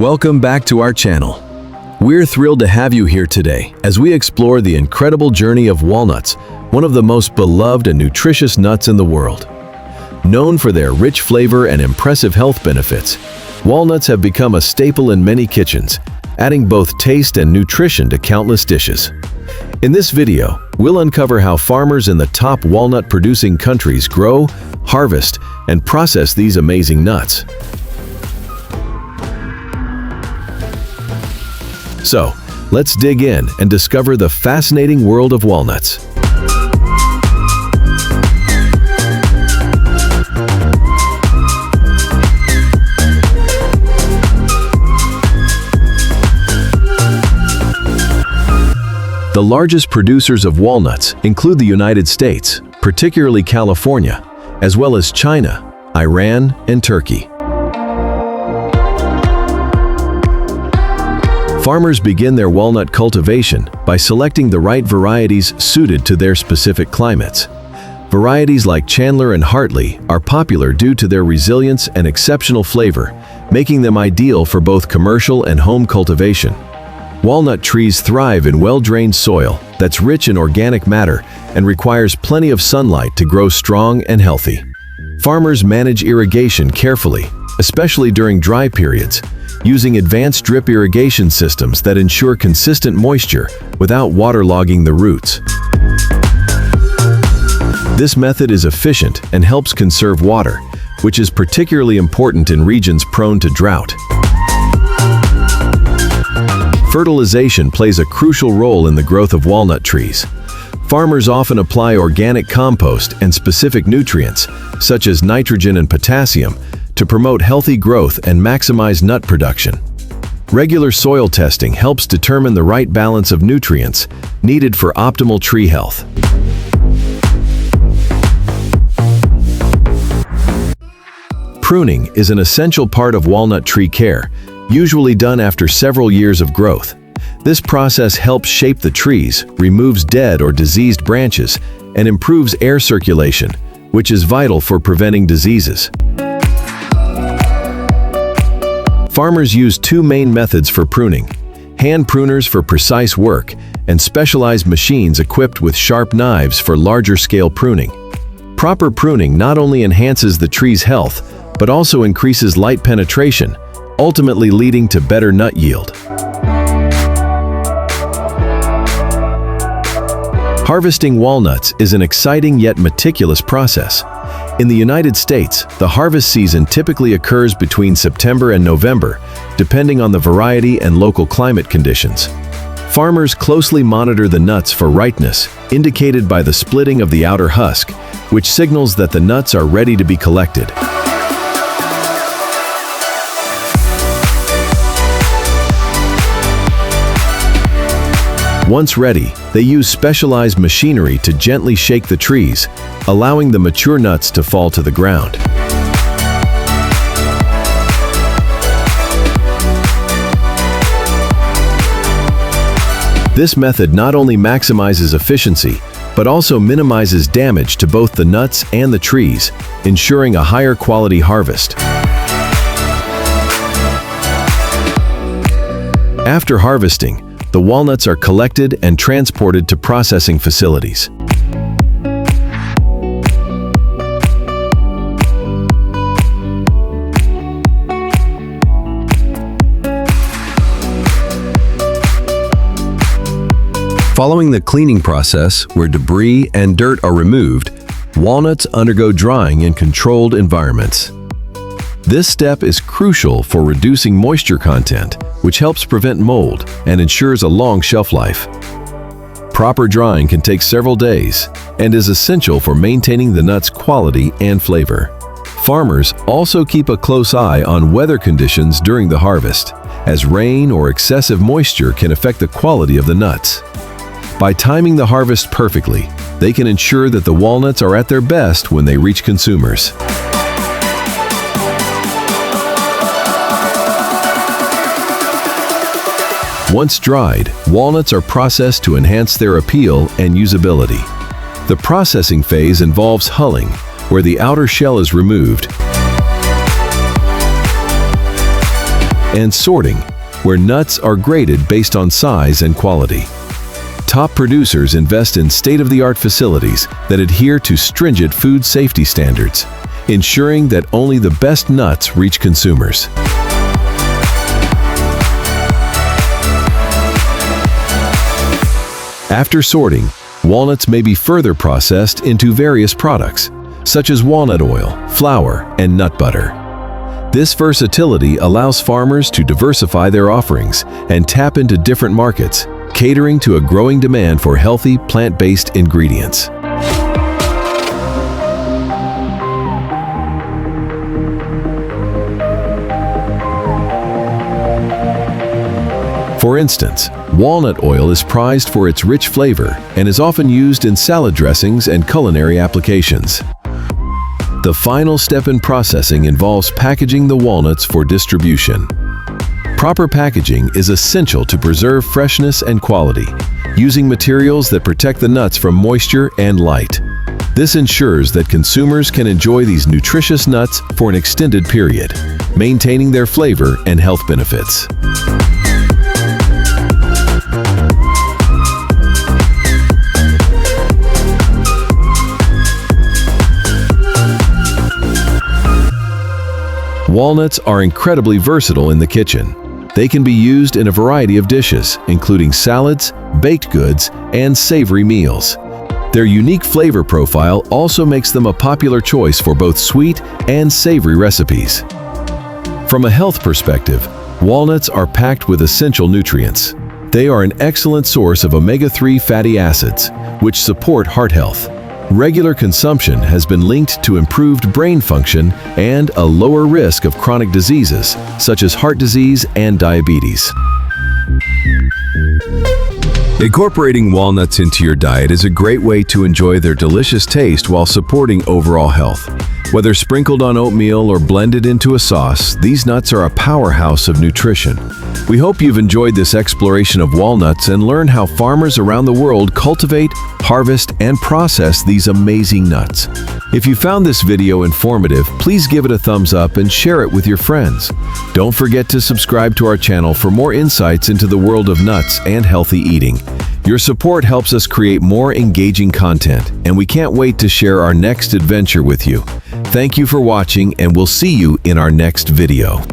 Welcome back to our channel. We're thrilled to have you here today as we explore the incredible journey of walnuts, one of the most beloved and nutritious nuts in the world. Known for their rich flavor and impressive health benefits, walnuts have become a staple in many kitchens, adding both taste and nutrition to countless dishes. In this video, we'll uncover how farmers in the top walnut-producing countries grow, harvest, and process these amazing nuts. So, let's dig in and discover the fascinating world of walnuts. The largest producers of walnuts include the United States, particularly California, as well as China, Iran, and Turkey. Farmers begin their walnut cultivation by selecting the right varieties suited to their specific climates. Varieties like Chandler and Hartley are popular due to their resilience and exceptional flavor, making them ideal for both commercial and home cultivation. Walnut trees thrive in well-drained soil that's rich in organic matter and requires plenty of sunlight to grow strong and healthy. Farmers manage irrigation carefully, especially during dry periods, using advanced drip irrigation systems that ensure consistent moisture without waterlogging the roots. This method is efficient and helps conserve water, which is particularly important in regions prone to drought. Fertilization plays a crucial role in the growth of walnut trees. Farmers often apply organic compost and specific nutrients, such as nitrogen and potassium, to promote healthy growth and maximize nut production. Regular soil testing helps determine the right balance of nutrients needed for optimal tree health. Pruning is an essential part of walnut tree care, usually done after several years of growth. This process helps shape the trees, removes dead or diseased branches, and improves air circulation, which is vital for preventing diseases. Farmers use two main methods for pruning: hand pruners for precise work, and specialized machines equipped with sharp knives for larger-scale pruning. Proper pruning not only enhances the tree's health, but also increases light penetration, ultimately leading to better nut yield. Harvesting walnuts is an exciting yet meticulous process. In the United States, the harvest season typically occurs between September and November, depending on the variety and local climate conditions. Farmers closely monitor the nuts for ripeness, indicated by the splitting of the outer husk, which signals that the nuts are ready to be collected. Once ready, they use specialized machinery to gently shake the trees, allowing the mature nuts to fall to the ground. This method not only maximizes efficiency, but also minimizes damage to both the nuts and the trees, ensuring a higher quality harvest. After harvesting, the walnuts are collected and transported to processing facilities. Following the cleaning process, where debris and dirt are removed, walnuts undergo drying in controlled environments. This step is crucial for reducing moisture content, which helps prevent mold and ensures a long shelf life. Proper drying can take several days and is essential for maintaining the nut's quality and flavor. Farmers also keep a close eye on weather conditions during the harvest, as rain or excessive moisture can affect the quality of the nuts. By timing the harvest perfectly, they can ensure that the walnuts are at their best when they reach consumers. Once dried, walnuts are processed to enhance their appeal and usability. The processing phase involves hulling, where the outer shell is removed. and sorting, where nuts are graded based on size and quality. Top producers invest in state-of-the-art facilities that adhere to stringent food safety standards, ensuring that only the best nuts reach consumers. After sorting, walnuts may be further processed into various products, such as walnut oil, flour, and nut butter. This versatility allows farmers to diversify their offerings and tap into different markets, catering to a growing demand for healthy, plant-based ingredients. For instance, walnut oil is prized for its rich flavor and is often used in salad dressings and culinary applications. The final step in processing involves packaging the walnuts for distribution. Proper packaging is essential to preserve freshness and quality, using materials that protect the nuts from moisture and light. This ensures that consumers can enjoy these nutritious nuts for an extended period, maintaining their flavor and health benefits. Walnuts are incredibly versatile in the kitchen. They can be used in a variety of dishes, including salads, baked goods, and savory meals. Their unique flavor profile also makes them a popular choice for both sweet and savory recipes. From a health perspective, walnuts are packed with essential nutrients. They are an excellent source of omega-3 fatty acids, which support heart health. Regular consumption has been linked to improved brain function and a lower risk of chronic diseases, such as heart disease and diabetes. Incorporating walnuts into your diet is a great way to enjoy their delicious taste while supporting overall health. Whether sprinkled on oatmeal or blended into a sauce, these nuts are a powerhouse of nutrition. We hope you've enjoyed this exploration of walnuts and learned how farmers around the world cultivate, harvest, and process these amazing nuts. If you found this video informative, please give it a thumbs up and share it with your friends. Don't forget to subscribe to our channel for more insights into the world of nuts and healthy eating. Your support helps us create more engaging content, and we can't wait to share our next adventure with you. Thank you for watching, and we'll see you in our next video.